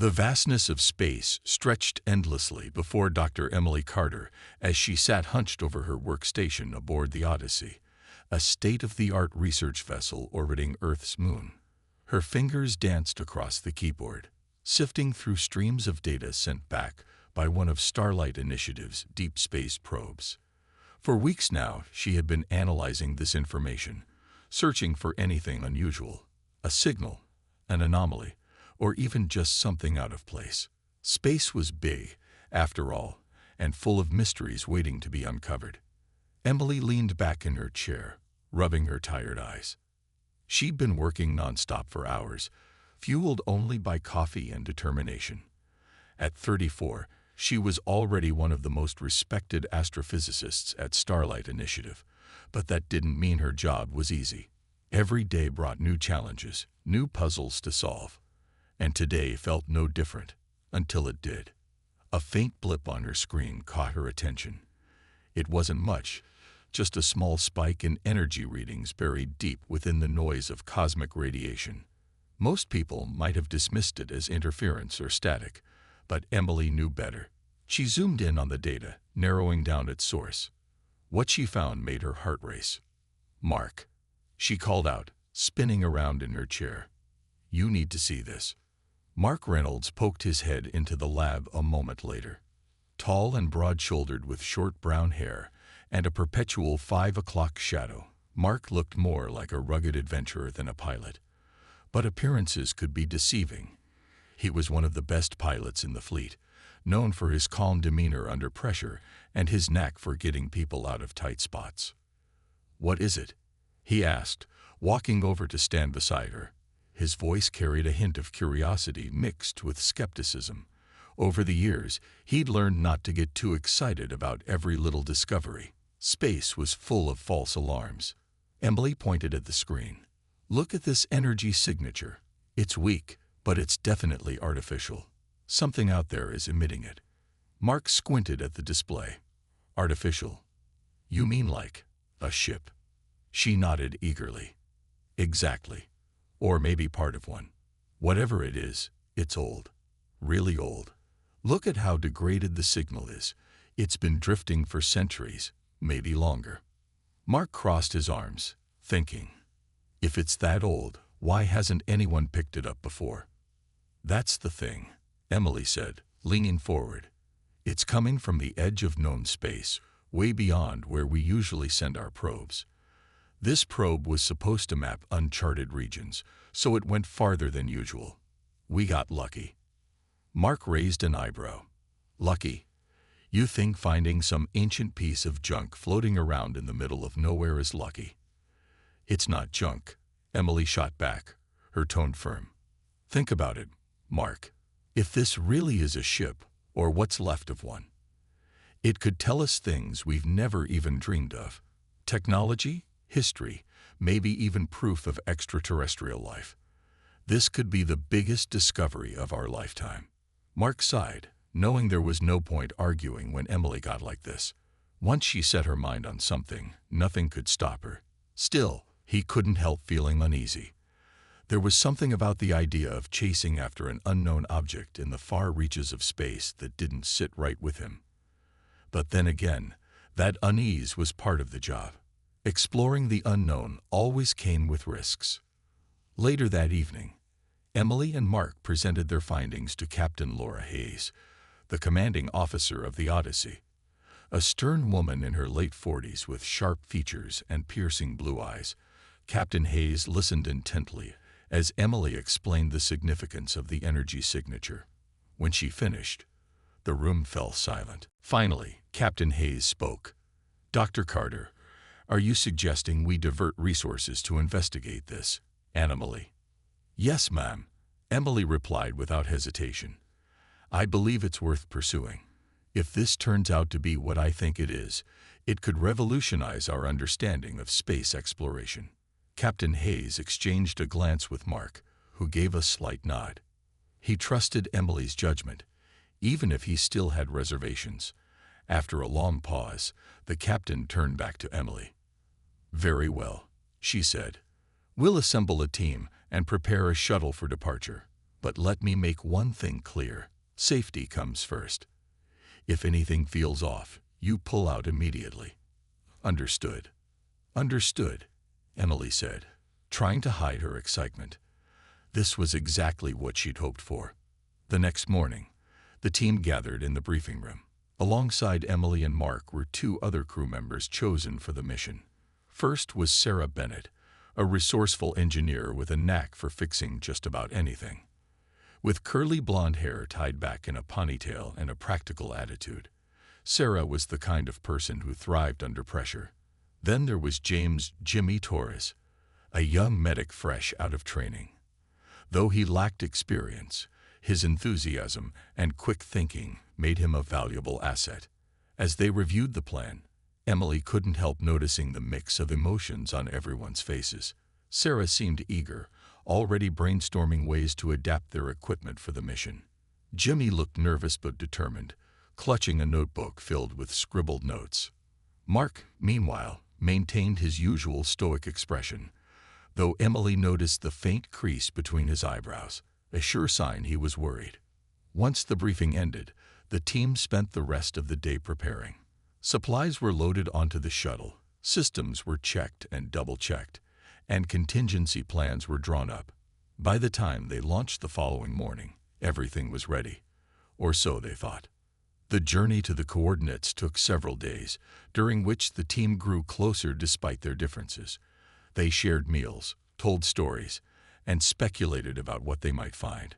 The vastness of space stretched endlessly before Dr. Emily Carter as she sat hunched over her workstation aboard the Odyssey, a state-of-the-art research vessel orbiting Earth's moon. Her fingers danced across the keyboard, sifting through streams of data sent back by one of Starlight Initiative's deep space probes. For weeks now, she had been analyzing this information, searching for anything unusual, a signal, an anomaly, or even just something out of place. Space was big, after all, and full of mysteries waiting to be uncovered. Emily leaned back in her chair, rubbing her tired eyes. She'd been working nonstop for hours, fueled only by coffee and determination. At 34, she was already one of the most respected astrophysicists at Starlight Initiative, but that didn't mean her job was easy. Every day brought new challenges, new puzzles to solve. And today felt no different, until it did. A faint blip on her screen caught her attention. It wasn't much, just a small spike in energy readings buried deep within the noise of cosmic radiation. Most people might have dismissed it as interference or static, but Emily knew better. She zoomed in on the data, narrowing down its source. What she found made her heart race. "Mark," she called out, spinning around in her chair. "You need to see this." Mark Reynolds poked his head into the lab a moment later. Tall and broad-shouldered with short brown hair and a perpetual 5 o'clock shadow, Mark looked more like a rugged adventurer than a pilot. But appearances could be deceiving. He was one of the best pilots in the fleet, known for his calm demeanor under pressure and his knack for getting people out of tight spots. "What is it?" he asked, walking over to stand beside her. His voice carried a hint of curiosity mixed with skepticism. Over the years, he'd learned not to get too excited about every little discovery. Space was full of false alarms. Emily pointed at the screen. "Look at this energy signature. It's weak, but it's definitely artificial. Something out there is emitting it." Mark squinted at the display. "Artificial? You mean like a ship?" She nodded eagerly. "Exactly. Or maybe part of one. Whatever it is, it's old. Really old. Look at how degraded the signal is. It's been drifting for centuries, maybe longer." Mark crossed his arms, thinking, if it's that old, why hasn't anyone picked it up before? "That's the thing," Emily said, leaning forward. "It's coming from the edge of known space, way beyond where we usually send our probes. This probe was supposed to map uncharted regions, so it went farther than usual. We got lucky." Mark raised an eyebrow. "Lucky? You think finding some ancient piece of junk floating around in the middle of nowhere is lucky?" "It's not junk," Emily shot back, her tone firm. "Think about it, Mark. If this really is a ship, or what's left of one, it could tell us things we've never even dreamed of. Technology, history, maybe even proof of extraterrestrial life. This could be the biggest discovery of our lifetime." Mark sighed, knowing there was no point arguing when Emily got like this. Once she set her mind on something, nothing could stop her. Still, he couldn't help feeling uneasy. There was something about the idea of chasing after an unknown object in the far reaches of space that didn't sit right with him. But then again, that unease was part of the job. Exploring the unknown always came with risks. Later that evening, Emily and Mark presented their findings to Captain Laura Hayes, the commanding officer of the Odyssey. A stern woman in her late 40s with sharp features and piercing blue eyes, Captain Hayes listened intently as Emily explained the significance of the energy signature. When she finished, the room fell silent. Finally, Captain Hayes spoke. "Dr. Carter, are you suggesting we divert resources to investigate this anomaly?" "Yes, ma'am," Emily replied without hesitation. "I believe it's worth pursuing. If this turns out to be what I think it is, it could revolutionize our understanding of space exploration." Captain Hayes exchanged a glance with Mark, who gave a slight nod. He trusted Emily's judgment, even if he still had reservations. After a long pause, the captain turned back to Emily. "Very well," she said. "We'll assemble a team and prepare a shuttle for departure. But let me make one thing clear. Safety comes first. If anything feels off, you pull out immediately. Understood. Understood, Emily said, trying to hide her excitement. This was exactly what she'd hoped for. The next morning, the team gathered in the briefing room. Alongside Emily and Mark were two other crew members chosen for the mission. First was Sarah Bennett, a resourceful engineer with a knack for fixing just about anything. With curly blonde hair tied back in a ponytail and a practical attitude, Sarah was the kind of person who thrived under pressure. Then there was James "Jimmy" Torres, a young medic fresh out of training. Though he lacked experience, his enthusiasm and quick thinking made him a valuable asset. As they reviewed the plan, Emily couldn't help noticing the mix of emotions on everyone's faces. Sarah seemed eager, already brainstorming ways to adapt their equipment for the mission. Jimmy looked nervous but determined, clutching a notebook filled with scribbled notes. Mark, meanwhile, maintained his usual stoic expression, though Emily noticed the faint crease between his eyebrows, a sure sign he was worried. Once the briefing ended, the team spent the rest of the day preparing. Supplies were loaded onto the shuttle, systems were checked and double-checked, and contingency plans were drawn up. By the time they launched the following morning, everything was ready, or so they thought. The journey to the coordinates took several days, during which the team grew closer despite their differences. They shared meals, told stories, and speculated about what they might find.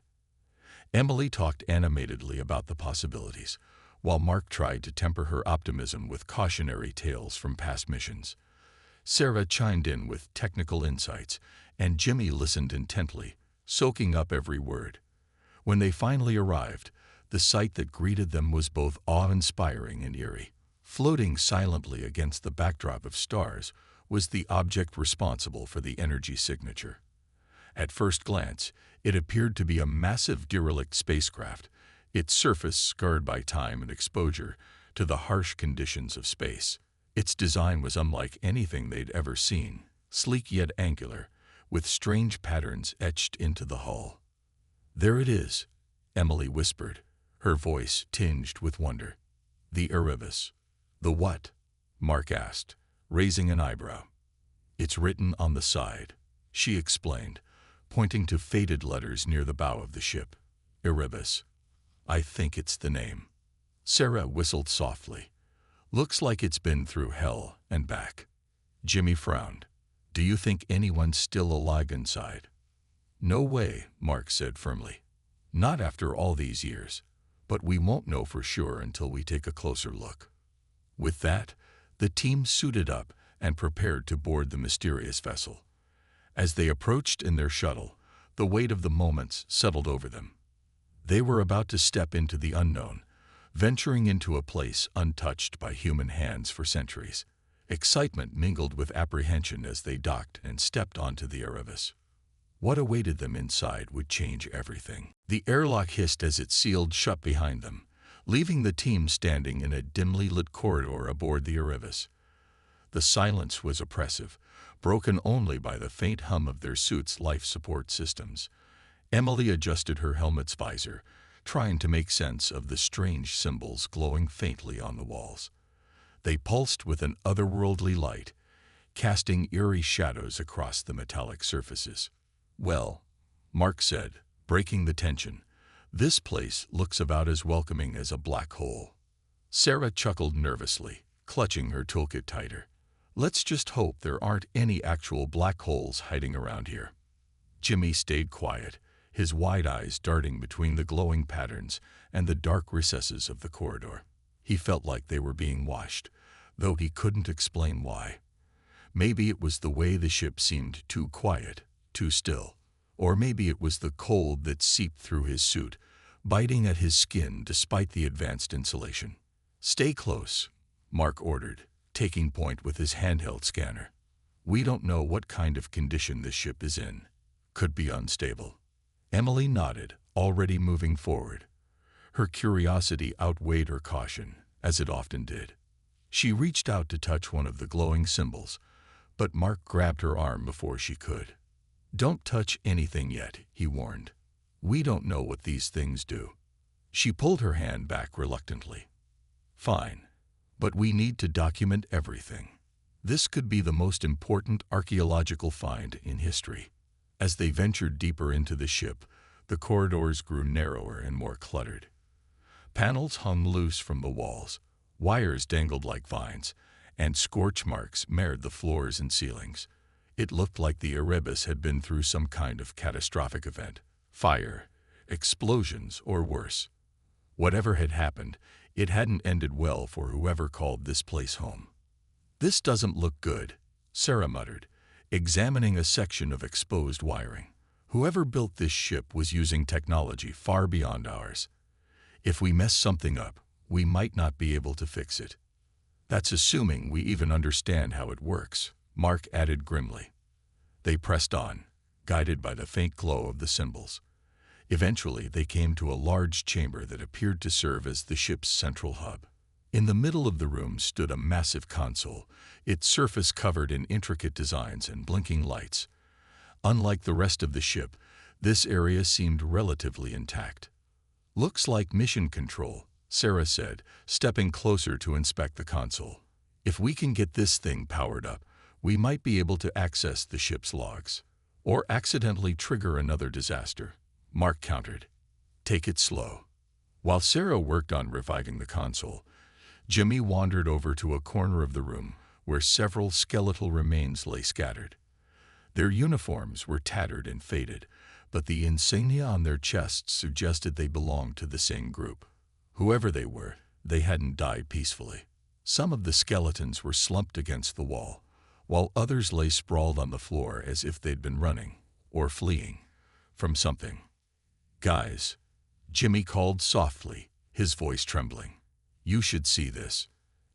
Emily talked animatedly about the possibilities, while Mark tried to temper her optimism with cautionary tales from past missions. Sarah chimed in with technical insights, and Jimmy listened intently, soaking up every word. When they finally arrived, the sight that greeted them was both awe-inspiring and eerie. Floating silently against the backdrop of stars was the object responsible for the energy signature. At first glance, it appeared to be a massive derelict spacecraft, its surface scarred by time and exposure to the harsh conditions of space. Its design was unlike anything they'd ever seen, sleek yet angular, with strange patterns etched into the hull. "There it is," Emily whispered, her voice tinged with wonder. "The Erebus." "The what?" Mark asked, raising an eyebrow. "It's written on the side," she explained, pointing to faded letters near the bow of the ship. "Erebus. I think it's the name." Sarah whistled softly. "Looks like it's been through hell and back." Jimmy frowned. "Do you think anyone's still alive inside?" "No way," Mark said firmly. "Not after all these years. But we won't know for sure until we take a closer look." With that, the team suited up and prepared to board the mysterious vessel. As they approached in their shuttle, the weight of the moments settled over them. They were about to step into the unknown, venturing into a place untouched by human hands for centuries. Excitement mingled with apprehension as they docked and stepped onto the Erebus. What awaited them inside would change everything. The airlock hissed as it sealed shut behind them, leaving the team standing in a dimly lit corridor aboard the Erebus. The silence was oppressive, broken only by the faint hum of their suits' life support systems. Emily adjusted her helmet's visor, trying to make sense of the strange symbols glowing faintly on the walls. They pulsed with an otherworldly light, casting eerie shadows across the metallic surfaces. "Well," Mark said, breaking the tension, "this place looks about as welcoming as a black hole." Sarah chuckled nervously, clutching her toolkit tighter. "Let's just hope there aren't any actual black holes hiding around here." Jimmy stayed quiet, his wide eyes darting between the glowing patterns and the dark recesses of the corridor. He felt like they were being watched, though he couldn't explain why. Maybe it was the way the ship seemed too quiet, too still. Or maybe it was the cold that seeped through his suit, biting at his skin despite the advanced insulation. "Stay close," Mark ordered, taking point with his handheld scanner. "We don't know what kind of condition this ship is in. Could be unstable." Emily nodded, already moving forward. Her curiosity outweighed her caution, as it often did. She reached out to touch one of the glowing symbols, but Mark grabbed her arm before she could. "Don't touch anything yet," he warned. We don't know what these things do. She pulled her hand back reluctantly. Fine, but we need to document everything. This could be the most important archaeological find in history. As they ventured deeper into the ship, the corridors grew narrower and more cluttered. Panels hung loose from the walls, wires dangled like vines, and scorch marks marred the floors and ceilings. It looked like the Erebus had been through some kind of catastrophic event. Fire, explosions, or worse. Whatever had happened, it hadn't ended well for whoever called this place home. "This doesn't look good," Sarah muttered, examining a section of exposed wiring. Whoever built this ship was using technology far beyond ours. If we mess something up, we might not be able to fix it. That's assuming we even understand how it works, Mark added grimly. They pressed on, guided by the faint glow of the symbols. Eventually, they came to a large chamber that appeared to serve as the ship's central hub. In the middle of the room stood a massive console, its surface covered in intricate designs and blinking lights. Unlike the rest of the ship, this area seemed relatively intact. "Looks like mission control," Sarah said, stepping closer to inspect the console. "If we can get this thing powered up, we might be able to access the ship's logs. Or accidentally trigger another disaster," Mark countered. "Take it slow." While Sarah worked on reviving the console, Jimmy wandered over to a corner of the room where several skeletal remains lay scattered. Their uniforms were tattered and faded, but the insignia on their chests suggested they belonged to the same group. Whoever they were, they hadn't died peacefully. Some of the skeletons were slumped against the wall, while others lay sprawled on the floor as if they'd been running, or fleeing, from something. "Guys," Jimmy called softly, his voice trembling. "You should see this."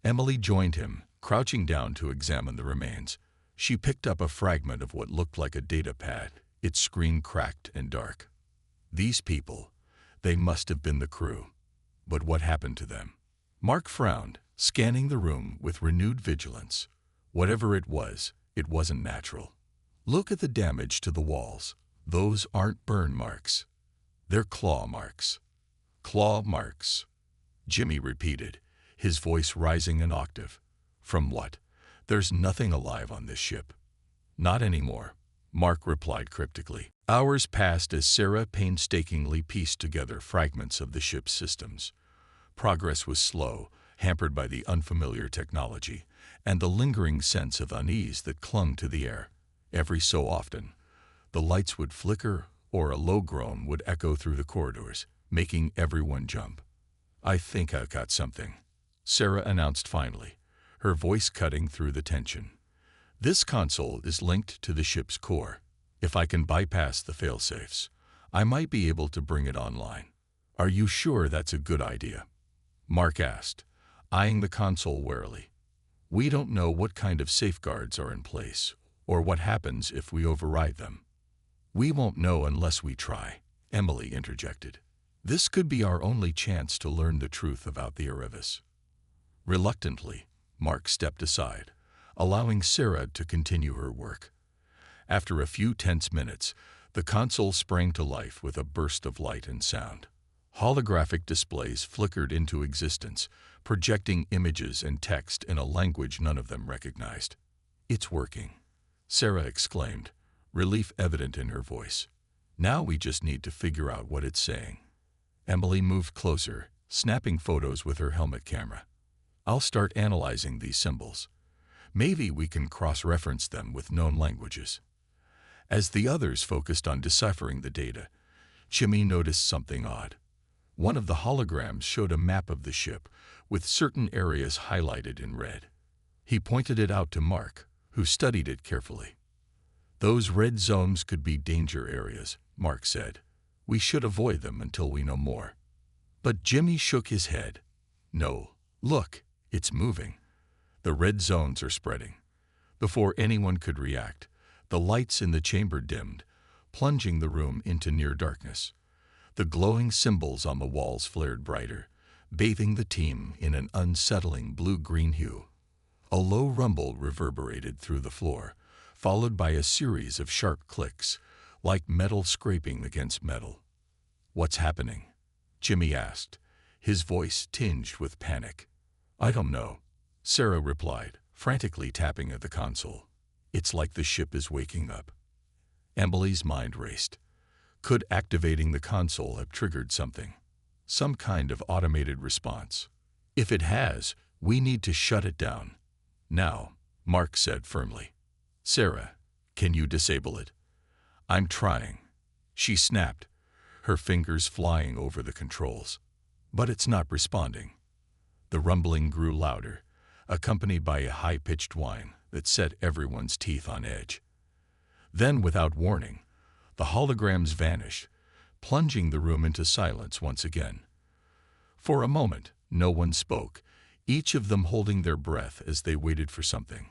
Emily joined him, crouching down to examine the remains. She picked up a fragment of what looked like a data pad, its screen cracked and dark. "These people, they must have been the crew. But what happened to them?" Mark frowned, scanning the room with renewed vigilance. Whatever it wasn't natural. "Look at the damage to the walls. Those aren't burn marks. They're claw marks." "Claw marks," Jimmy repeated, his voice rising an octave. "From what? There's nothing alive on this ship." "Not anymore," Mark replied cryptically. Hours passed as Sarah painstakingly pieced together fragments of the ship's systems. Progress was slow, hampered by the unfamiliar technology, and the lingering sense of unease that clung to the air. Every so often, the lights would flicker or a low groan would echo through the corridors, making everyone jump. "I think I've got something," Sarah announced finally, her voice cutting through the tension. "This console is linked to the ship's core. If I can bypass the failsafes, I might be able to bring it online." "Are you sure that's a good idea?" Mark asked, eyeing the console warily. "We don't know what kind of safeguards are in place, or what happens if we override them." "We won't know unless we try," Emily interjected. "This could be our only chance to learn the truth about the Erebus." Reluctantly, Mark stepped aside, allowing Sarah to continue her work. After a few tense minutes, the console sprang to life with a burst of light and sound. Holographic displays flickered into existence, projecting images and text in a language none of them recognized. "It's working," Sarah exclaimed, relief evident in her voice. "Now we just need to figure out what it's saying." Emily moved closer, snapping photos with her helmet camera. "I'll start analyzing these symbols. Maybe we can cross-reference them with known languages." As the others focused on deciphering the data, Jimmy noticed something odd. One of the holograms showed a map of the ship, with certain areas highlighted in red. He pointed it out to Mark, who studied it carefully. "Those red zones could be danger areas," Mark said. "We should avoid them until we know more." But Jimmy shook his head. "No, look, it's moving. The red zones are spreading." Before anyone could react, the lights in the chamber dimmed, plunging the room into near darkness. The glowing symbols on the walls flared brighter, bathing the team in an unsettling blue-green hue. A low rumble reverberated through the floor, followed by a series of sharp clicks, like metal scraping against metal. "What's happening?" Jimmy asked, his voice tinged with panic. "I don't know," Sarah replied, frantically tapping at the console. "It's like the ship is waking up." Emily's mind raced. Could activating the console have triggered something? Some kind of automated response? If it has, we need to shut it down. Now, Mark said firmly. "Sarah, can you disable it?" "I'm trying," she snapped, her fingers flying over the controls. "But it's not responding." The rumbling grew louder, accompanied by a high-pitched whine that set everyone's teeth on edge. Then, without warning, the holograms vanished, plunging the room into silence once again. For a moment, no one spoke, each of them holding their breath as they waited for something,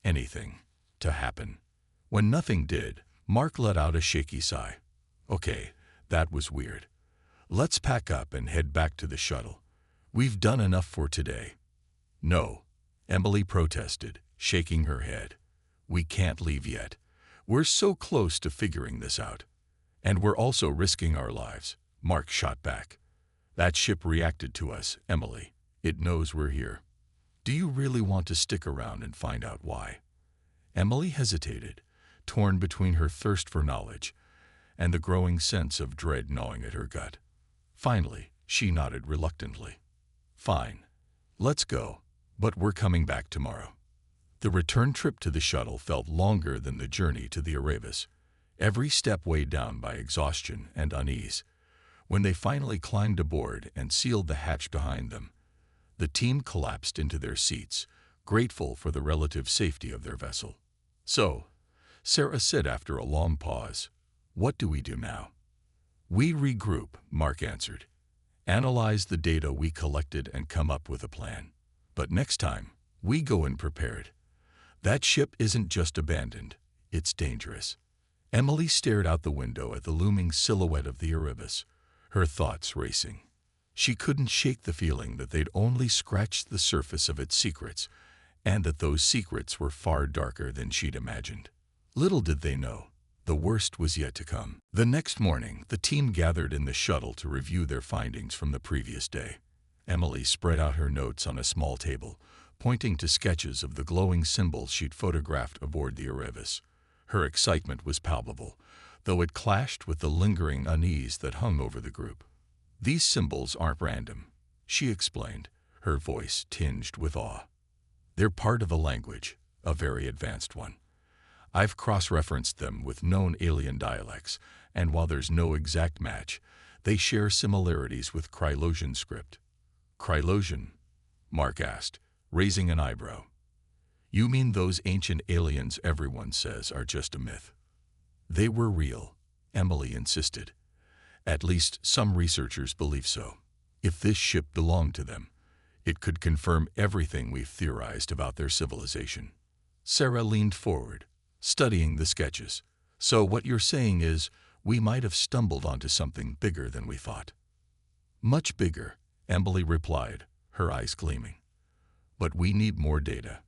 anything, to happen. When nothing did, Mark let out a shaky sigh. "Okay, that was weird. Let's pack up and head back to the shuttle. We've done enough for today." "No," Emily protested, shaking her head. "We can't leave yet. We're so close to figuring this out. And we're also risking our lives," Mark shot back. "That ship reacted to us, Emily. It knows we're here. Do you really want to stick around and find out why?" Emily hesitated, torn between her thirst for knowledge and the growing sense of dread gnawing at her gut. Finally, she nodded reluctantly. "Fine. Let's go, but we're coming back tomorrow." The return trip to the shuttle felt longer than the journey to the Erebus, every step weighed down by exhaustion and unease. When they finally climbed aboard and sealed the hatch behind them, the team collapsed into their seats, grateful for the relative safety of their vessel. "So," Sarah said after a long pause, "what do we do now?" "We regroup," Mark answered. "Analyze the data we collected and come up with a plan. But next time, we go in prepared. That ship isn't just abandoned, it's dangerous." Emily stared out the window at the looming silhouette of the Erebus, her thoughts racing. She couldn't shake the feeling that they'd only scratched the surface of its secrets, and that those secrets were far darker than she'd imagined. Little did they know, the worst was yet to come. The next morning, the team gathered in the shuttle to review their findings from the previous day. Emily spread out her notes on a small table, pointing to sketches of the glowing symbols she'd photographed aboard the Erebus. Her excitement was palpable, though it clashed with the lingering unease that hung over the group. "These symbols aren't random," she explained, her voice tinged with awe. "They're part of a language, a very advanced one. I've cross-referenced them with known alien dialects, and while there's no exact match, they share similarities with Krylosian script." "Krylosian?" Mark asked, raising an eyebrow. "You mean those ancient aliens everyone says are just a myth?" "They were real," Emily insisted. "At least some researchers believe so. If this ship belonged to them, it could confirm everything we've theorized about their civilization." Sarah leaned forward, studying the sketches. "So what you're saying is, we might have stumbled onto something bigger than we thought." "Much bigger," Emily replied, her eyes gleaming. "But we need more data.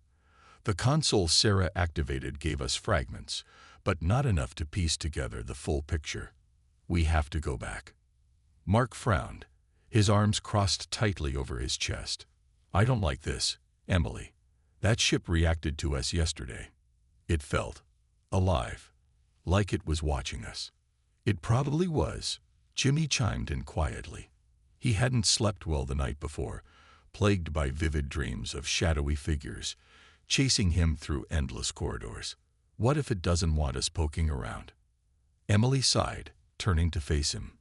The console Sarah activated gave us fragments, but not enough to piece together the full picture. We have to go back." Mark frowned, his arms crossed tightly over his chest. "I don't like this, Emily. That ship reacted to us yesterday. It felt alive, like it was watching us." "It probably was," Jimmy chimed in quietly. He hadn't slept well the night before, plagued by vivid dreams of shadowy figures chasing him through endless corridors. "What if it doesn't want us poking around?" Emily sighed, turning to face him.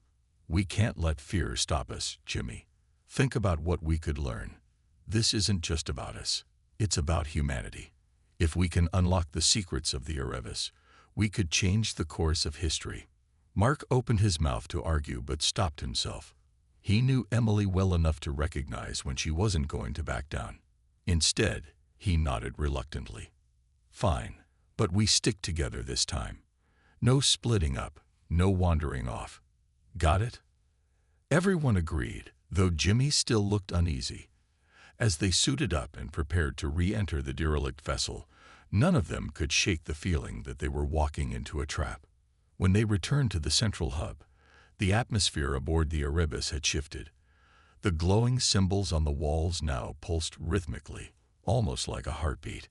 "We can't let fear stop us, Jimmy. Think about what we could learn. This isn't just about us. It's about humanity. If we can unlock the secrets of the Erebus, we could change the course of history." Mark opened his mouth to argue but stopped himself. He knew Emily well enough to recognize when she wasn't going to back down. Instead, he nodded reluctantly. "Fine, but we stick together this time. No splitting up, no wandering off. Got it?" Everyone agreed, though Jimmy still looked uneasy. As they suited up and prepared to re-enter the derelict vessel, none of them could shake the feeling that they were walking into a trap. When they returned to the central hub, The atmosphere aboard the Erebus had shifted. The glowing symbols on the walls now pulsed rhythmically, almost like a heartbeat.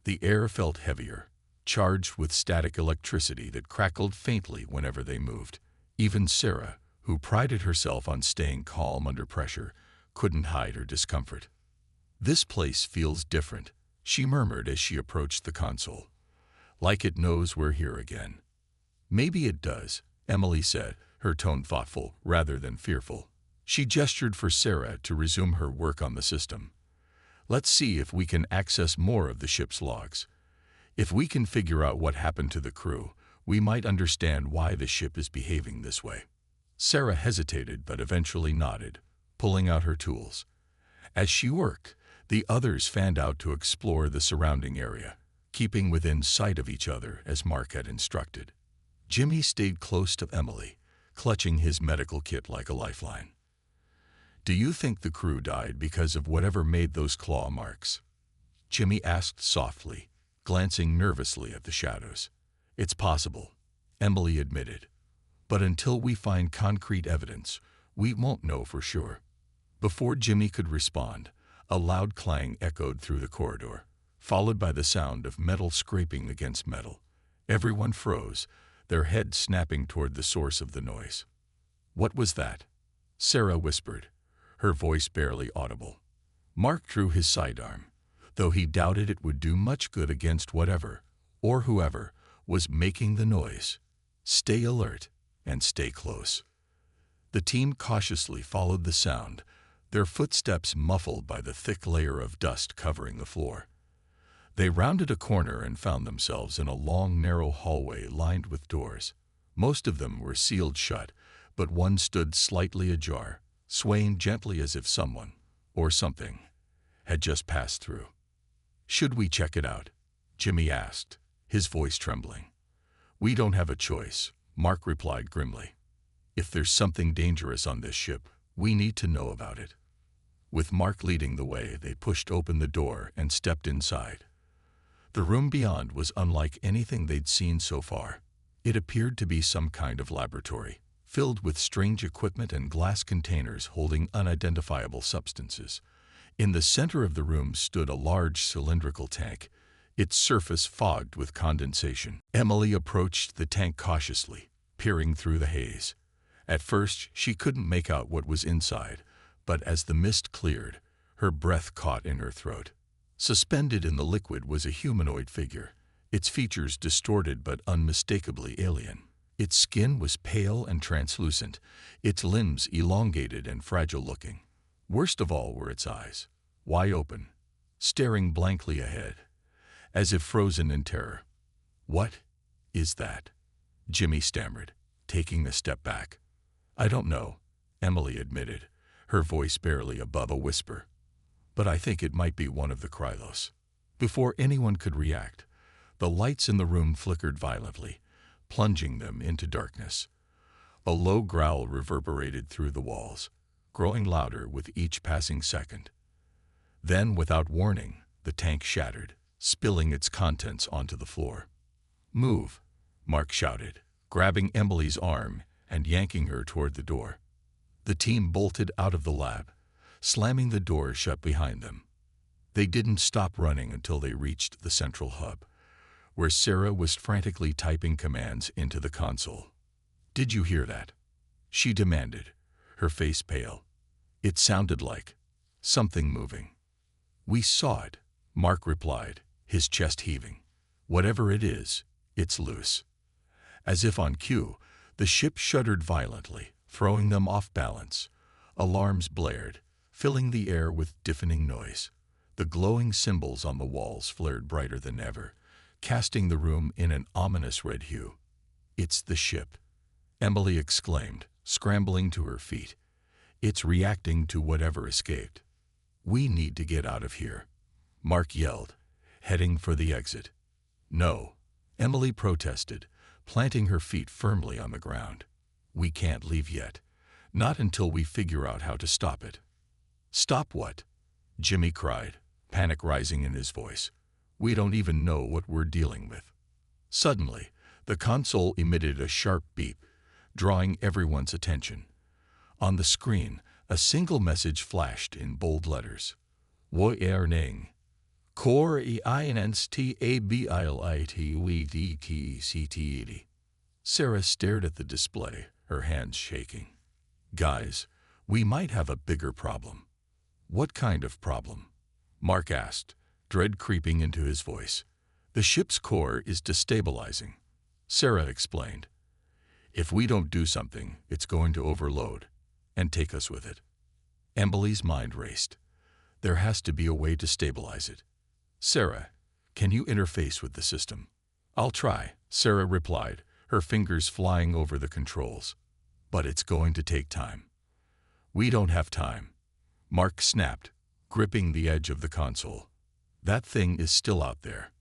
The air felt heavier, charged with static electricity that crackled faintly whenever they moved. Even Sarah, who prided herself on staying calm under pressure, couldn't hide her discomfort. "This place feels different," she murmured as she approached the console. "Like it knows we're here again." "Maybe it does," Emily said, her tone thoughtful rather than fearful. She gestured for Sarah to resume her work on the system. "Let's see if we can access more of the ship's logs. If we can figure out what happened to the crew, we might understand why the ship is behaving this way." Sarah hesitated but eventually nodded, pulling out her tools. As she worked, the others fanned out to explore the surrounding area, keeping within sight of each other as Mark had instructed. Jimmy stayed close to Emily, clutching his medical kit like a lifeline. "Do you think the crew died because of whatever made those claw marks?" Jimmy asked softly, glancing nervously at the shadows. "It's possible," Emily admitted. "But until we find concrete evidence, we won't know for sure." Before Jimmy could respond, a loud clang echoed through the corridor, followed by the sound of metal scraping against metal. Everyone froze, their heads snapping toward the source of the noise. "What was that?" Sarah whispered, her voice barely audible. Mark drew his sidearm, though he doubted it would do much good against whatever, or whoever, was making the noise. "Stay alert and stay close." The team cautiously followed the sound, their footsteps muffled by the thick layer of dust covering the floor. They rounded a corner and found themselves in a long, narrow hallway lined with doors. Most of them were sealed shut, but one stood slightly ajar, swaying gently as if someone, or something, had just passed through. "Should we check it out?" Jimmy asked, his voice trembling. "We don't have a choice," Mark replied grimly. "If there's something dangerous on this ship, we need to know about it." With Mark leading the way, they pushed open the door and stepped inside. The room beyond was unlike anything they'd seen so far. It appeared to be some kind of laboratory, filled with strange equipment and glass containers holding unidentifiable substances. In the center of the room stood a large cylindrical tank, its surface fogged with condensation. Emily approached the tank cautiously, peering through the haze. At first, she couldn't make out what was inside, but as the mist cleared, her breath caught in her throat. Suspended in the liquid was a humanoid figure, its features distorted but unmistakably alien. Its skin was pale and translucent, its limbs elongated and fragile-looking. Worst of all were its eyes, wide open, staring blankly ahead, as if frozen in terror. "What is that?" Jimmy stammered, taking a step back. "I don't know," Emily admitted, her voice barely above a whisper. "But I think it might be one of the Krylos." Before anyone could react, the lights in the room flickered violently, plunging them into darkness. A low growl reverberated through the walls, growing louder with each passing second. Then, without warning, the tank shattered, spilling its contents onto the floor. "Move," Mark shouted, grabbing Emily's arm and yanking her toward the door. The team bolted out of the lab, slamming the door shut behind them. They didn't stop running until they reached the central hub, where Sarah was frantically typing commands into the console. "Did you hear that?" she demanded, her face pale. "It sounded like something moving." "We saw it," Mark replied, his chest heaving. "Whatever it is, it's loose." As if on cue, the ship shuddered violently, throwing them off balance. Alarms blared, filling the air with deafening noise. The glowing symbols on the walls flared brighter than ever, casting the room in an ominous red hue. "It's the ship," Emily exclaimed, scrambling to her feet. "It's reacting to whatever escaped." "We need to get out of here," Mark yelled, heading for the exit. "No," Emily protested, planting her feet firmly on the ground. "We can't leave yet. Not until we figure out how to stop it." "Stop what?" Jimmy cried, panic rising in his voice. "We don't even know what we're dealing with." Suddenly, the console emitted a sharp beep, drawing everyone's attention. On the screen, a single message flashed in bold letters. Wo er ning. Kor einstabilitwdkt. Sarah stared at the display, her hands shaking. Guys, we might have a bigger problem. What kind of problem? Mark asked, dread creeping into his voice. The ship's core is destabilizing. Sarah explained. If we don't do something, it's going to overload and take us with it. Emily's mind raced. There has to be a way to stabilize it. Sarah, can you interface with the system? I'll try, Sarah replied, her fingers flying over the controls. But it's going to take time. We don't have time. Mark snapped, gripping the edge of the console. That thing is still out there,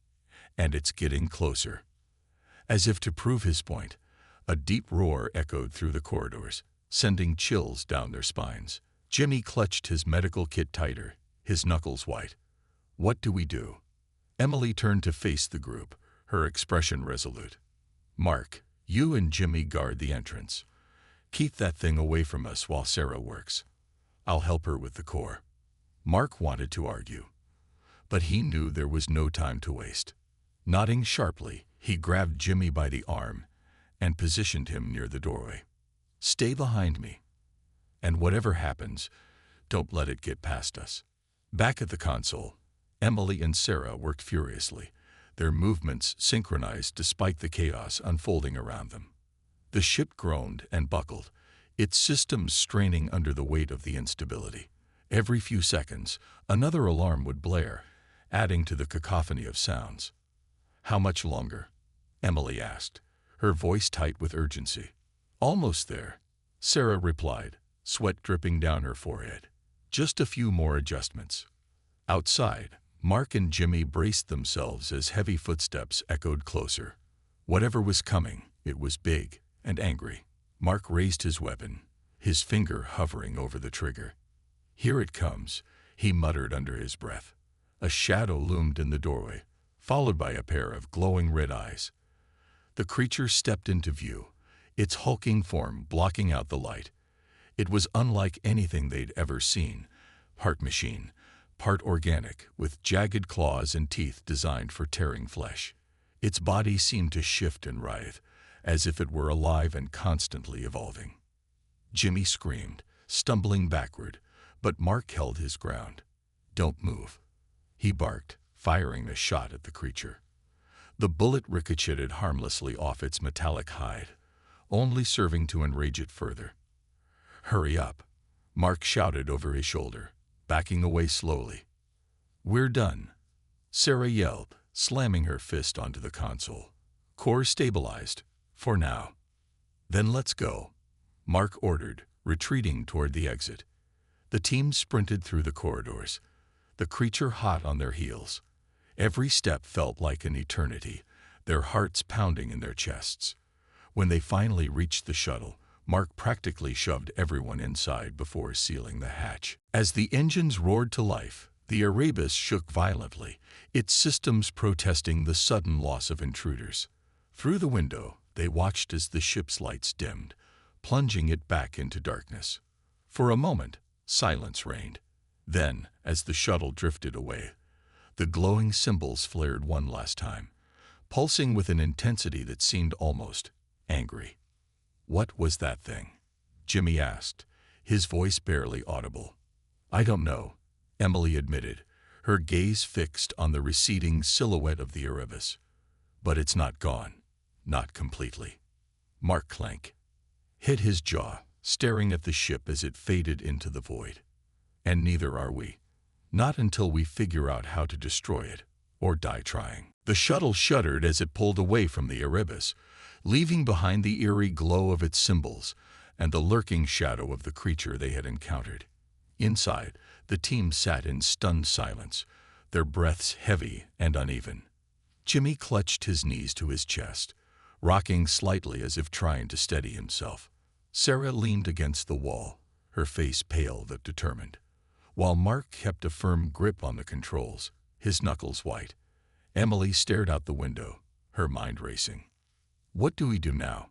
and it's getting closer. As if to prove his point, a deep roar echoed through the corridors, sending chills down their spines. Jimmy clutched his medical kit tighter, his knuckles white. What do we do? Emily turned to face the group, her expression resolute. Mark, you and Jimmy guard the entrance. Keep that thing away from us while Sarah works. I'll help her with the core. Mark wanted to argue, but he knew there was no time to waste. Nodding sharply, he grabbed Jimmy by the arm and positioned him near the doorway. Stay behind me, and whatever happens, don't let it get past us. Back at the console, Emily and Sarah worked furiously, their movements synchronized despite the chaos unfolding around them. The ship groaned and buckled, its systems straining under the weight of the instability. Every few seconds, another alarm would blare, adding to the cacophony of sounds. How much longer? Emily asked, her voice tight with urgency. Almost there, Sarah replied, sweat dripping down her forehead. Just a few more adjustments. Outside, Mark and Jimmy braced themselves as heavy footsteps echoed closer. Whatever was coming, it was big and angry. Mark raised his weapon, his finger hovering over the trigger. Here it comes, he muttered under his breath. A shadow loomed in the doorway, followed by a pair of glowing red eyes. The creature stepped into view, its hulking form blocking out the light. It was unlike anything they'd ever seen, part machine, part organic, with jagged claws and teeth designed for tearing flesh. Its body seemed to shift and writhe, as if it were alive and constantly evolving. Jimmy screamed, stumbling backward, but Mark held his ground. Don't move, he barked, firing a shot at the creature. The bullet ricocheted harmlessly off its metallic hide, only serving to enrage it further. Hurry up, Mark shouted over his shoulder, backing away slowly. We're done, Sarah yelled, slamming her fist onto the console. Core stabilized, for now. Then let's go, Mark ordered, retreating toward the exit. The team sprinted through the corridors, the creature hot on their heels. Every step felt like an eternity, their hearts pounding in their chests. When they finally reached the shuttle, Mark practically shoved everyone inside before sealing the hatch. As the engines roared to life, the Erebus shook violently, its systems protesting the sudden loss of intruders. Through the window, they watched as the ship's lights dimmed, plunging it back into darkness. For a moment, silence reigned. Then, as the shuttle drifted away, the glowing symbols flared one last time, pulsing with an intensity that seemed almost angry. What was that thing? Jimmy asked, his voice barely audible. I don't know, Emily admitted, her gaze fixed on the receding silhouette of the Erebus. But it's not gone. Not completely. Mark Clank hit his jaw, staring at the ship as it faded into the void. And neither are we. Not until we figure out how to destroy it, or die trying. The shuttle shuddered as it pulled away from the Erebus, leaving behind the eerie glow of its symbols and the lurking shadow of the creature they had encountered. Inside, the team sat in stunned silence, their breaths heavy and uneven. Jimmy clutched his knees to his chest, rocking slightly as if trying to steady himself. Sarah leaned against the wall, her face pale but determined, while Mark kept a firm grip on the controls, his knuckles white. Emily stared out the window, her mind racing. What do we do now?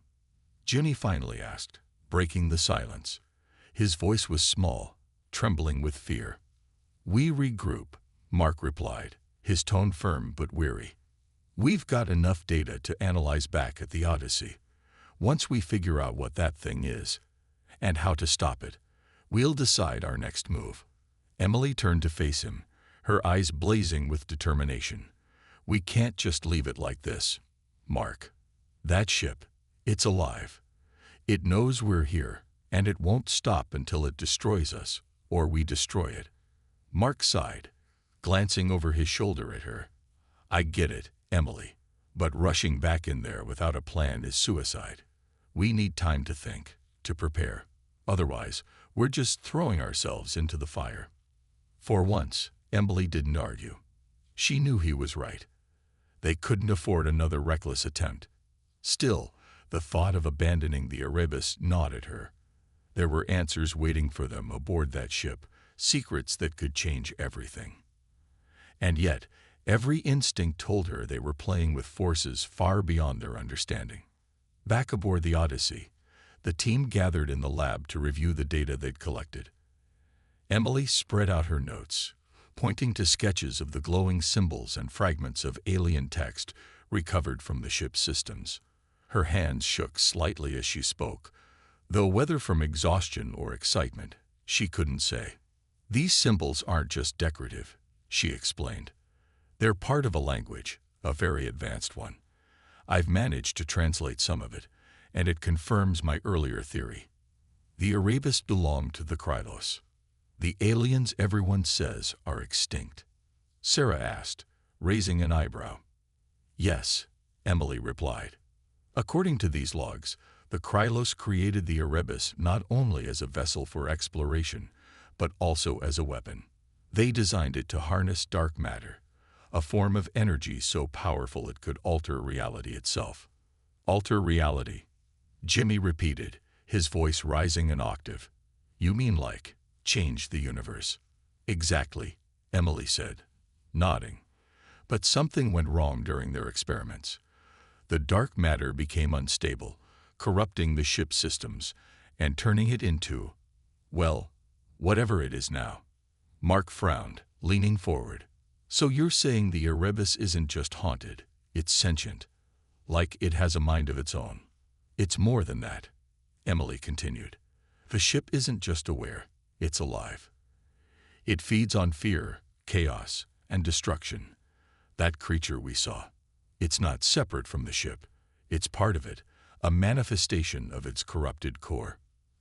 Jimmy finally asked, breaking the silence. His voice was small, trembling with fear. "We regroup," Mark replied, his tone firm but weary. "We've got enough data to analyze back at the Odyssey. Once we figure out what that thing is, and how to stop it, we'll decide our next move." Emily turned to face him, her eyes blazing with determination. "We can't just leave it like this, Mark. That ship, it's alive. It knows we're here, and it won't stop until it destroys us, or we destroy it." Mark sighed, glancing over his shoulder at her. "I get it, Emily, but rushing back in there without a plan is suicide. We need time to think, to prepare. Otherwise, we're just throwing ourselves into the fire." For once, Emily didn't argue. She knew he was right. They couldn't afford another reckless attempt. Still, the thought of abandoning the Erebus gnawed at her. There were answers waiting for them aboard that ship, secrets that could change everything. And yet, every instinct told her they were playing with forces far beyond their understanding. Back aboard the Odyssey, the team gathered in the lab to review the data they'd collected. Emily spread out her notes, pointing to sketches of the glowing symbols and fragments of alien text recovered from the ship's systems. Her hands shook slightly as she spoke, though whether from exhaustion or excitement, she couldn't say. "These symbols aren't just decorative," she explained. "They're part of a language, a very advanced one. I've managed to translate some of it, and it confirms my earlier theory. The Erebus belonged to the Krylos. The aliens everyone says are extinct." Sarah asked, raising an eyebrow. "Yes," Emily replied. "According to these logs, the Krylos created the Erebus not only as a vessel for exploration, but also as a weapon. They designed it to harness dark matter, a form of energy so powerful it could alter reality itself." "Alter reality," Jimmy repeated, his voice rising an octave. "You mean like change the universe?" "Exactly," Emily said, nodding. "But something went wrong during their experiments. The dark matter became unstable, corrupting the ship's systems and turning it into, well, whatever it is now." Mark frowned, leaning forward. "So you're saying the Erebus isn't just haunted, it's sentient, like it has a mind of its own?" "It's more than that," Emily continued. "The ship isn't just aware, it's alive. It feeds on fear, chaos, and destruction. That creature we saw, it's not separate from the ship. It's part of it, a manifestation of its corrupted core."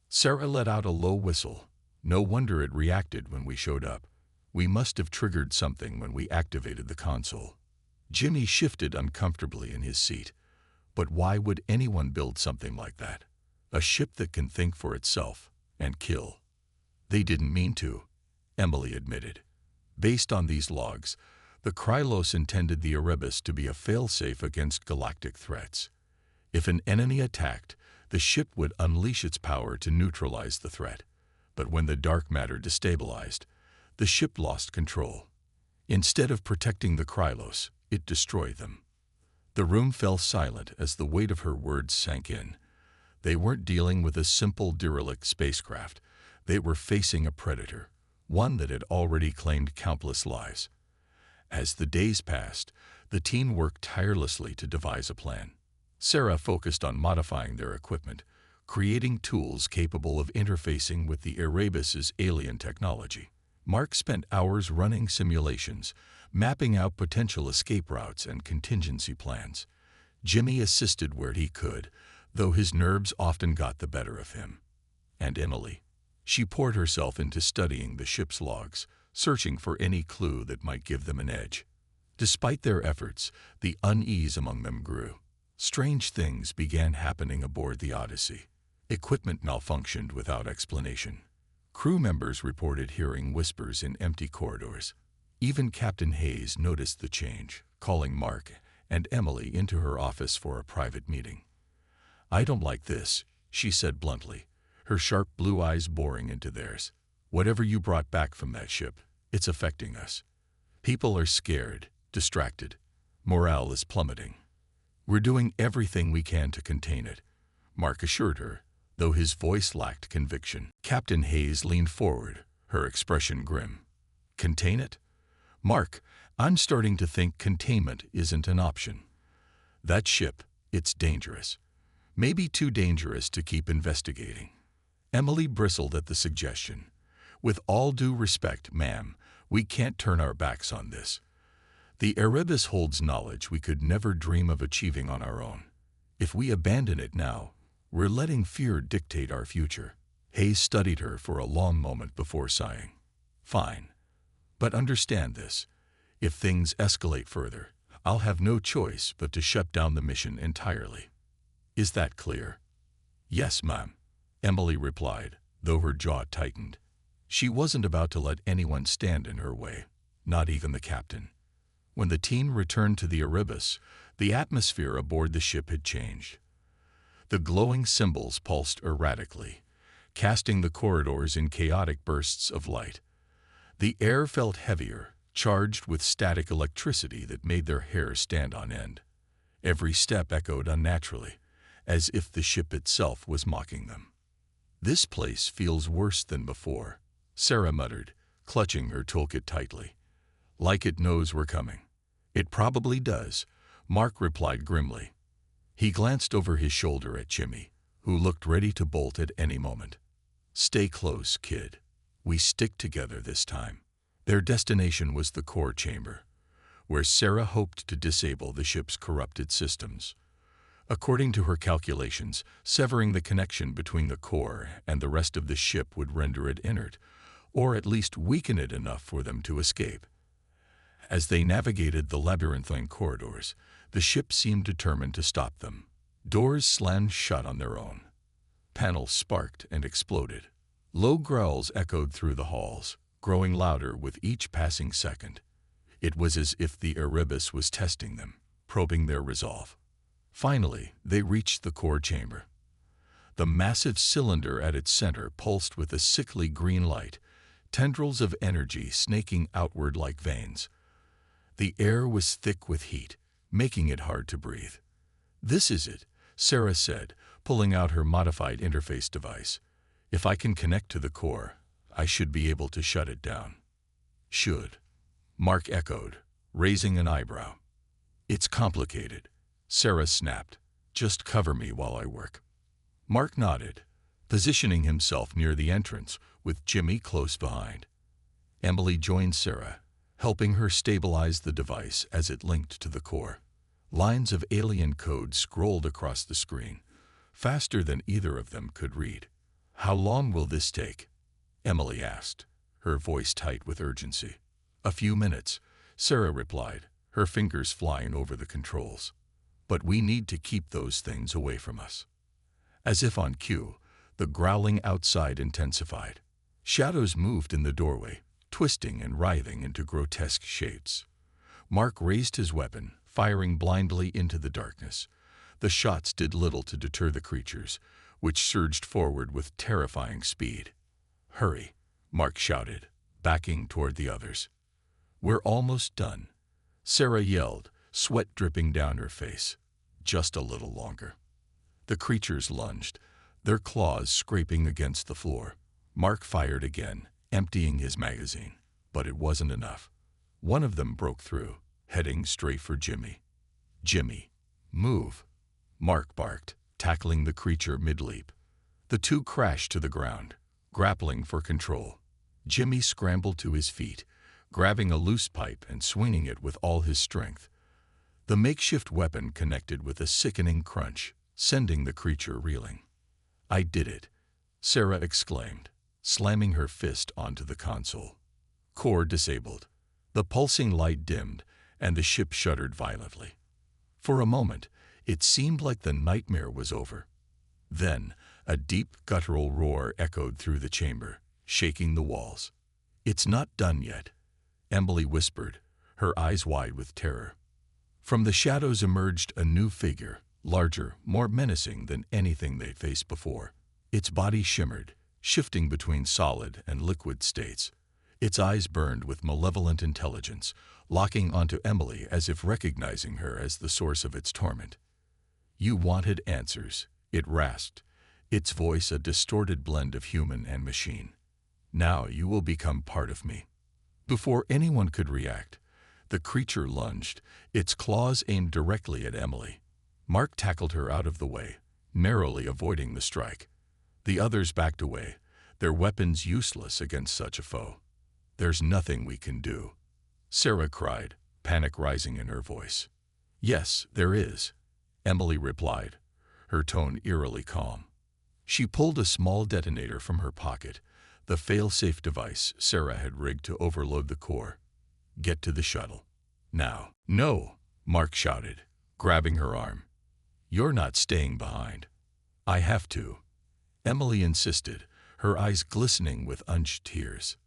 Sarah let out a low whistle. "No wonder it reacted when we showed up. We must have triggered something when we activated the console." Jimmy shifted uncomfortably in his seat. But why would anyone build something like that? A ship that can think for itself and kill. "They didn't mean to," Emily admitted. "Based on these logs, the Krylos intended the Erebus to be a failsafe against galactic threats. If an enemy attacked, the ship would unleash its power to neutralize the threat. But when the dark matter destabilized, the ship lost control. Instead of protecting the Krylos, it destroyed them." The room fell silent as the weight of her words sank in. They weren't dealing with a simple derelict spacecraft. They were facing a predator, one that had already claimed countless lives. As the days passed, the team worked tirelessly to devise a plan. Sarah focused on modifying their equipment, creating tools capable of interfacing with the Erebus's alien technology. Mark spent hours running simulations, mapping out potential escape routes and contingency plans. Jimmy assisted where he could, though his nerves often got the better of him. And Emily, she poured herself into studying the ship's logs, searching for any clue that might give them an edge. Despite their efforts, the unease among them grew. Strange things began happening aboard the Odyssey. Equipment malfunctioned without explanation. Crew members reported hearing whispers in empty corridors. Even Captain Hayes noticed the change, calling Mark and Emily into her office for a private meeting. "I don't like this," she said bluntly, her sharp blue eyes boring into theirs. "Whatever you brought back from that ship, it's affecting us. People are scared, distracted. Morale is plummeting. We're doing everything we can to contain it, Mark assured her, though his voice lacked conviction. Captain Hayes leaned forward, her expression grim. Contain it? Mark, I'm starting to think containment isn't an option. That ship, it's dangerous. Maybe too dangerous to keep investigating. Emily bristled at the suggestion. With all due respect, ma'am, we can't turn our backs on this. The Erebus holds knowledge we could never dream of achieving on our own. If we abandon it now, we're letting fear dictate our future. Hayes studied her for a long moment before sighing. Fine. But understand this. If things escalate further, I'll have no choice but to shut down the mission entirely. Is that clear? Yes, ma'am, Emily replied, though her jaw tightened. She wasn't about to let anyone stand in her way, not even the captain. When the team returned to the Erebus, the atmosphere aboard the ship had changed. The glowing symbols pulsed erratically, casting the corridors in chaotic bursts of light. The air felt heavier, charged with static electricity that made their hair stand on end. Every step echoed unnaturally, as if the ship itself was mocking them. This place feels worse than before, Sarah muttered, clutching her toolkit tightly. Like it knows we're coming. It probably does, Mark replied grimly. He glanced over his shoulder at Jimmy, who looked ready to bolt at any moment. Stay close, kid. We stick together this time. Their destination was the core chamber, where Sarah hoped to disable the ship's corrupted systems. According to her calculations, severing the connection between the core and the rest of the ship would render it inert, or at least weaken it enough for them to escape. As they navigated the labyrinthine corridors, the ship seemed determined to stop them. Doors slammed shut on their own. Panels sparked and exploded. Low growls echoed through the halls, growing louder with each passing second. It was as if the Erebus was testing them, probing their resolve. Finally, they reached the core chamber. The massive cylinder at its center pulsed with a sickly green light, tendrils of energy snaking outward like veins. The air was thick with heat, making it hard to breathe. This is it, Sarah said, pulling out her modified interface device. If I can connect to the core, I should be able to shut it down. Should, Mark echoed, raising an eyebrow. It's complicated, Sarah snapped. Just cover me while I work. Mark nodded, positioning himself near the entrance, with Jimmy close behind. Emily joined Sarah, helping her stabilize the device as it linked to the core. Lines of alien code scrolled across the screen, faster than either of them could read. How long will this take? Emily asked, her voice tight with urgency. A few minutes, Sarah replied, her fingers flying over the controls. But we need to keep those things away from us. As if on cue, the growling outside intensified. Shadows moved in the doorway, twisting and writhing into grotesque shapes. Mark raised his weapon, firing blindly into the darkness. The shots did little to deter the creatures, which surged forward with terrifying speed. Hurry, Mark shouted, backing toward the others. We're almost done, Sarah yelled, sweat dripping down her face. Just a little longer. The creatures lunged, their claws scraping against the floor. Mark fired again, emptying his magazine, but it wasn't enough. One of them broke through, heading straight for Jimmy. Jimmy, move, Mark barked, tackling the creature mid-leap. The two crashed to the ground, grappling for control. Jimmy scrambled to his feet, grabbing a loose pipe and swinging it with all his strength. The makeshift weapon connected with a sickening crunch, sending the creature reeling. I did it, Sarah exclaimed, slamming her fist onto the console. Core disabled. The pulsing light dimmed, and the ship shuddered violently. For a moment, it seemed like the nightmare was over. Then, a deep guttural roar echoed through the chamber, shaking the walls. It's not done yet, Emily whispered, her eyes wide with terror. From the shadows emerged a new figure, larger, more menacing than anything they'd faced before. Its body shimmered, shifting between solid and liquid states. Its eyes burned with malevolent intelligence, locking onto Emily as if recognizing her as the source of its torment. You wanted answers, It rasped, its voice a distorted blend of human and machine. "Now you will become part of me." Before anyone could react, the creature lunged, its claws aimed directly at Emily. Mark tackled her out of the way, narrowly avoiding the strike. The others backed away, their weapons useless against such a foe. "There's nothing we can do," Sarah cried, panic rising in her voice. "Yes, there is," Emily replied, her tone eerily calm. She pulled a small detonator from her pocket, the fail-safe device Sarah had rigged to overload the core. "Get to the shuttle. Now." "No," Mark shouted, grabbing her arm. "You're not staying behind." "I have to," Emily insisted, her eyes glistening with unshed tears.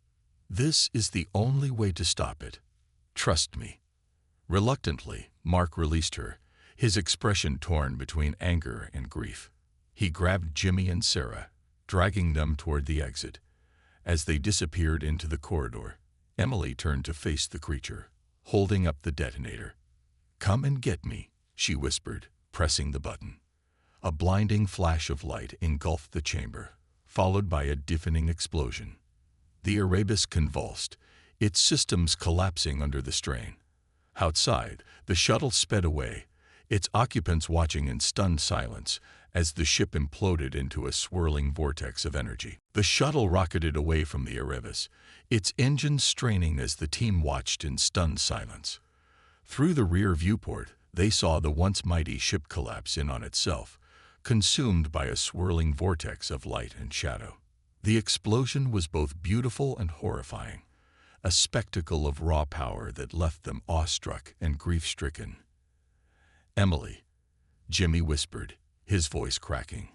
"This is the only way to stop it. Trust me." Reluctantly, Mark released her, his expression torn between anger and grief. He grabbed Jimmy and Sarah, dragging them toward the exit. As they disappeared into the corridor, Emily turned to face the creature, holding up the detonator. "Come and get me," she whispered, pressing the button. A blinding flash of light engulfed the chamber, followed by a deafening explosion. The Erebus convulsed, its systems collapsing under the strain. Outside, the shuttle sped away, its occupants watching in stunned silence as the ship imploded into a swirling vortex of energy. The shuttle rocketed away from the Erebus, its engines straining as the team watched in stunned silence. Through the rear viewport, they saw the once mighty ship collapse in on itself, consumed by a swirling vortex of light and shadow. The explosion was both beautiful and horrifying, a spectacle of raw power that left them awestruck and grief-stricken. "Emily," Jimmy whispered, his voice cracking.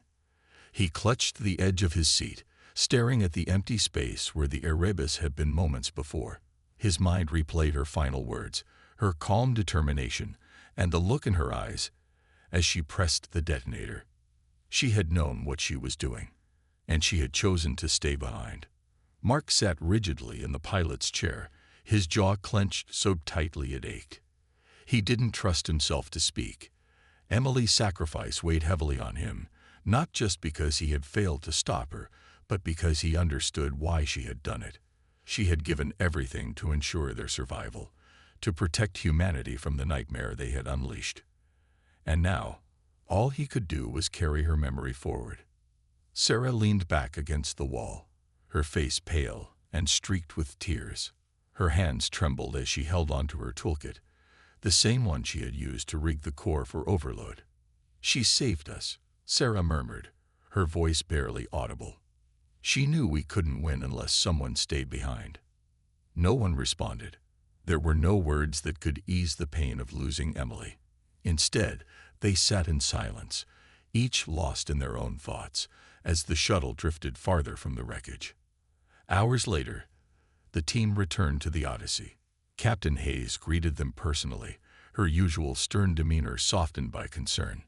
He clutched the edge of his seat, staring at the empty space where the Erebus had been moments before. His mind replayed her final words, her calm determination, and the look in her eyes as she pressed the detonator. She had known what she was doing, and she had chosen to stay behind. Mark sat rigidly in the pilot's chair, his jaw clenched so tightly it ached. He didn't trust himself to speak. Emily's sacrifice weighed heavily on him, not just because he had failed to stop her, but because he understood why she had done it. She had given everything to ensure their survival, to protect humanity from the nightmare they had unleashed. And now, all he could do was carry her memory forward. Sarah leaned back against the wall, her face pale and streaked with tears. Her hands trembled as she held onto her toolkit, the same one she had used to rig the core for overload. "She saved us," Sarah murmured, her voice barely audible. "She knew we couldn't win unless someone stayed behind." No one responded. There were no words that could ease the pain of losing Emily. Instead, they sat in silence, each lost in their own thoughts, as the shuttle drifted farther from the wreckage. Hours later, the team returned to the Odyssey. Captain Hayes greeted them personally, her usual stern demeanor softened by concern.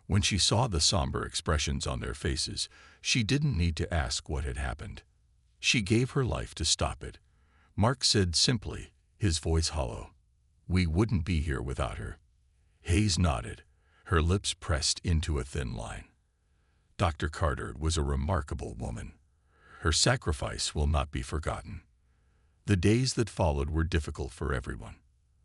When she saw the somber expressions on their faces, she didn't need to ask what had happened. She gave her life to stop it. Mark said simply, his voice hollow, "We wouldn't be here without her." Hayes nodded, her lips pressed into a thin line. "Dr. Carter was a remarkable woman. Her sacrifice will not be forgotten." The days that followed were difficult for everyone.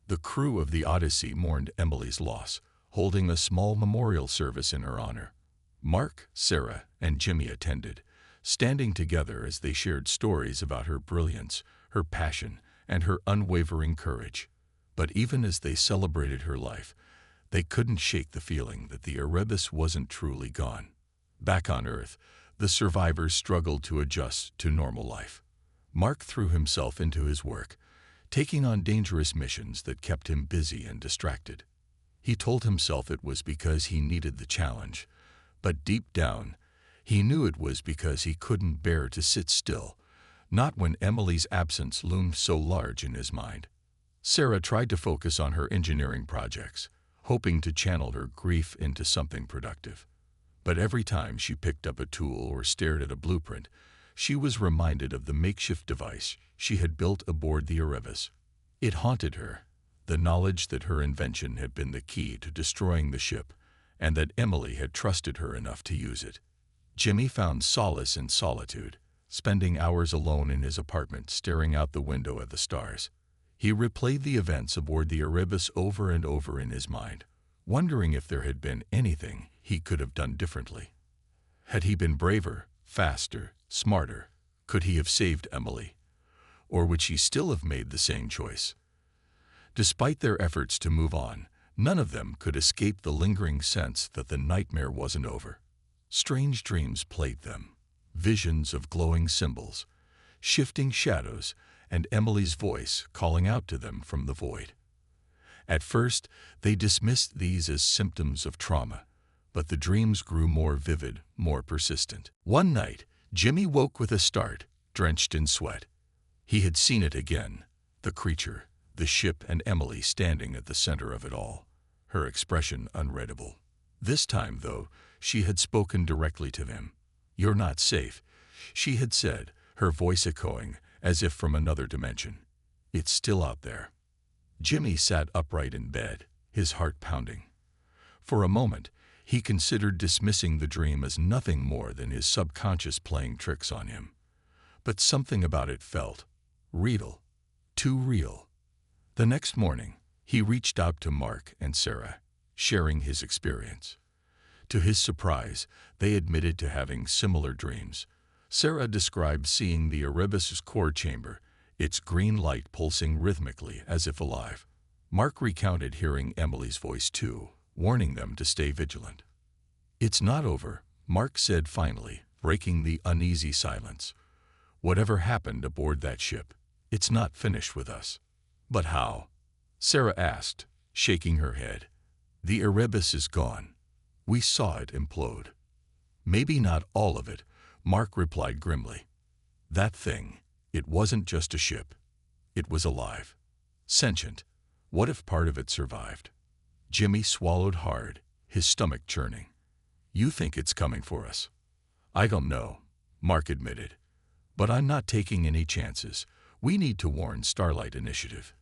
The crew of the Odyssey mourned Emily's loss, holding a small memorial service in her honor. Mark, Sarah, and Jimmy attended, standing together as they shared stories about her brilliance, her passion, and her unwavering courage. But even as they celebrated her life, they couldn't shake the feeling that the Erebus wasn't truly gone. Back on Earth, the survivors struggled to adjust to normal life. Mark threw himself into his work, taking on dangerous missions that kept him busy and distracted. He told himself it was because he needed the challenge, but deep down, he knew it was because he couldn't bear to sit still, not when Emily's absence loomed so large in his mind. Sarah tried to focus on her engineering projects, hoping to channel her grief into something productive. But every time she picked up a tool or stared at a blueprint, she was reminded of the makeshift device she had built aboard the Erebus. It haunted her, the knowledge that her invention had been the key to destroying the ship and that Emily had trusted her enough to use it. Jimmy found solace in solitude, spending hours alone in his apartment staring out the window at the stars. He replayed the events aboard the Erebus over and over in his mind, wondering if there had been anything he could have done differently. Had he been braver, faster, smarter? Could he have saved Emily? Or would she still have made the same choice? Despite their efforts to move on, none of them could escape the lingering sense that the nightmare wasn't over. Strange dreams plagued them, visions of glowing symbols, shifting shadows, and Emily's voice calling out to them from the void. At first, they dismissed these as symptoms of trauma, but the dreams grew more vivid, more persistent. One night, Jimmy woke with a start, drenched in sweat. He had seen it again, the creature, the ship, and Emily standing at the center of it all, her expression unreadable. This time, though, she had spoken directly to him. "You're not safe," she had said, her voice echoing as if from another dimension. "It's still out there." Jimmy sat upright in bed, his heart pounding. For a moment, he considered dismissing the dream as nothing more than his subconscious playing tricks on him. But something about it felt real, too real. The next morning, he reached out to Mark and Sarah, sharing his experience. To his surprise, they admitted to having similar dreams. Sarah described seeing the Erebus's core chamber, its green light pulsing rhythmically as if alive. Mark recounted hearing Emily's voice too, warning them to stay vigilant. "It's not over," Mark said finally, breaking the uneasy silence. "Whatever happened aboard that ship, it's not finished with us." "But how?" Sarah asked, shaking her head. "The Erebus is gone. We saw it implode." "Maybe not all of it," Mark replied grimly. "That thing, it wasn't just a ship. It was alive. Sentient. What if part of it survived?" Jimmy swallowed hard, his stomach churning. "You think it's coming for us?" "I don't know," Mark admitted. "But I'm not taking any chances. We need to warn Starlight Initiative.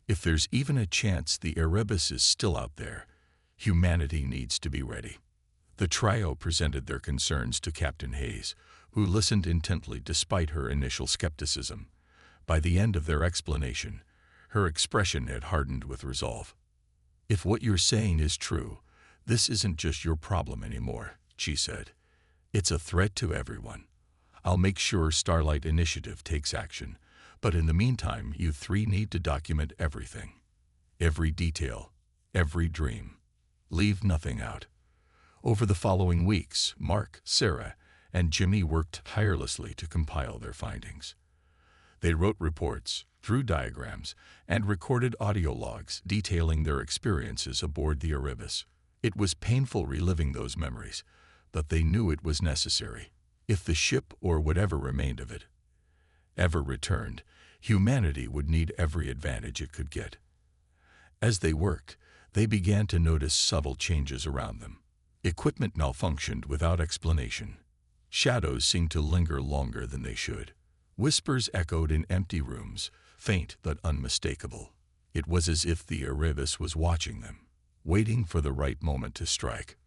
If there's even a chance the Erebus is still out there, humanity needs to be ready." The trio presented their concerns to Captain Hayes, who listened intently despite her initial skepticism. By the end of their explanation, her expression had hardened with resolve. "If what you're saying is true, this isn't just your problem anymore," she said. "It's a threat to everyone. I'll make sure Starlight Initiative takes action, but in the meantime, you three need to document everything. Every detail, every dream. Leave nothing out." Over the following weeks, Mark, Sarah, and Jimmy worked tirelessly to compile their findings. They wrote reports, drew diagrams, and recorded audio logs detailing their experiences aboard the Erebus. It was painful reliving those memories, but they knew it was necessary. If the ship, or whatever remained of it, ever returned, humanity would need every advantage it could get. As they worked, they began to notice subtle changes around them. Equipment malfunctioned without explanation. Shadows seemed to linger longer than they should. Whispers echoed in empty rooms, faint but unmistakable. It was as if the Erebus was watching them, waiting for the right moment to strike.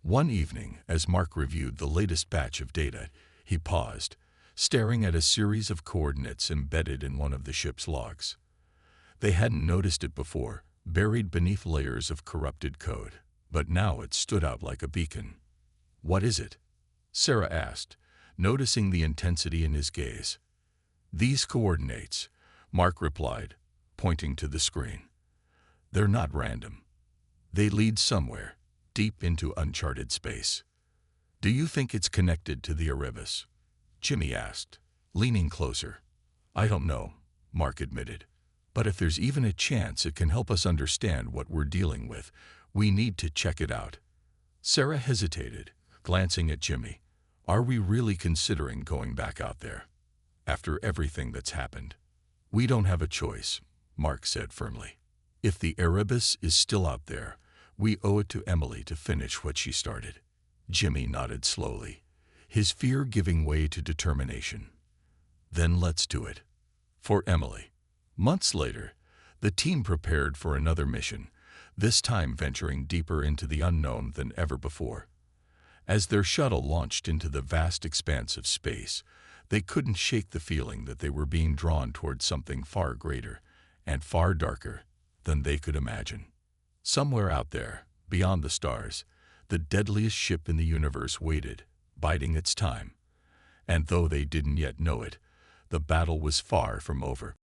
One evening, as Mark reviewed the latest batch of data, he paused, staring at a series of coordinates embedded in one of the ship's logs. They hadn't noticed it before, buried beneath layers of corrupted code, but now it stood out like a beacon. "What is it?" Sarah asked, noticing the intensity in his gaze. "These coordinates," Mark replied, pointing to the screen. "They're not random. They lead somewhere, deep into uncharted space." "Do you think it's connected to the Erebus?" Jimmy asked, leaning closer. "I don't know," Mark admitted. "But if there's even a chance it can help us understand what we're dealing with, we need to check it out." Sarah hesitated, glancing at Jimmy. "Are we really considering going back out there? After everything that's happened?" "We don't have a choice," Mark said firmly. "If the Erebus is still out there, we owe it to Emily to finish what she started." Jimmy nodded slowly, his fear giving way to determination. "Then let's do it. For Emily." Months later, the team prepared for another mission, this time venturing deeper into the unknown than ever before. As their shuttle launched into the vast expanse of space, they couldn't shake the feeling that they were being drawn toward something far greater and far darker than they could imagine. Somewhere out there, beyond the stars, the deadliest ship in the universe waited, biding its time. And though they didn't yet know it, the battle was far from over.